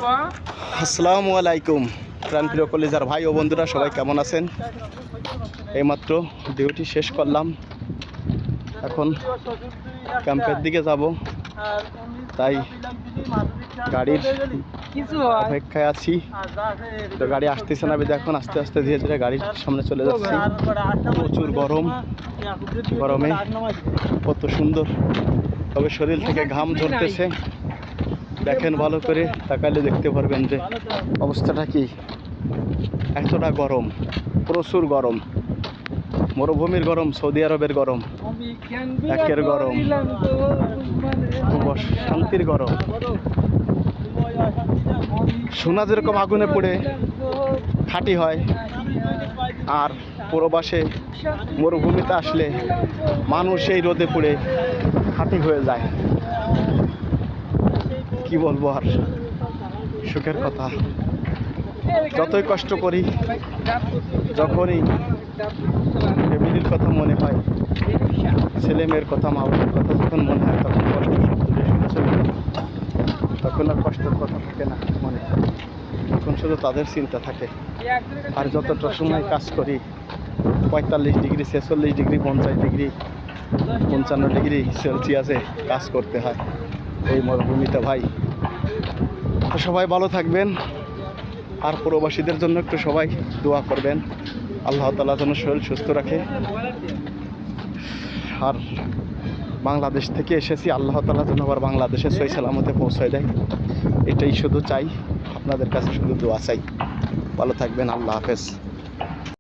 আসসালামু আলাইকুম প্রাণপ্রিয় কলেজার ভাই ও বন্ধুরা, সবাই কেমন আছেন? এইমাত্র ডিউটি শেষ করলাম, এখন ক্যাম্পের দিকে যাব, তাই গাড়ির অপেক্ষায় আছি। তো গাড়ি আসতেছে না, এখন আস্তে আস্তে ধীরে ধীরে গাড়ির সামনে চলে যাচ্ছি। প্রচুর গরম, গরমে কত সুন্দর, তবে শরীর থেকে ঘাম ঝরতেছে। দেখেন, ভালো করে তাকালে দেখতে পারবেন যে অবস্থাটা কি। এতটা গরম, প্রচুর গরম, মরুভূমির গরম, সৌদি আরবের গরম, একের গরম, শান্তির গরম। সোনা যেরকম আগুনে পড়ে খাঁটি হয়, আর প্রবাসে মরুভূমিতে আসলে মানুষ এই রোদে পড়ে খাঁটি হয়ে যায়। কি বলবো আর, সুখের কথা। যতই কষ্ট করি, যখনই ফ্যামিলির কথা মনে হয়, ছেলে মেয়ের কথা, মা বাবার কথা যখন মনে হয়, তখন কষ্ট শুনে তখন আর কষ্টের কথা থাকে না মনে, তখন শুধু তাদের চিন্তা থাকে। আর যতটা সময় কাজ করি, 45 ডিগ্রি, 46 ডিগ্রি, 50 ডিগ্রি, 55 ডিগ্রি সেলসিয়াসে কাজ করতে হয় এই মরুভূমিতে ভাই। তো সবাই ভালো থাকবেন, আর প্রবাসীদের জন্য একটু সবাই দোয়া করবেন, আল্লাহ তাআলা যেন শরীর সুস্থ রাখে। আর বাংলাদেশ থেকে এসেছি, আল্লাহ তাআলা যেন আবার বাংলাদেশে সহি সালামতে পৌঁছায় দেয়, এটাই শুধু চাই। আপনাদের কাছে শুধু দোয়া চাই। ভালো থাকবেন, আল্লাহ হাফেজ।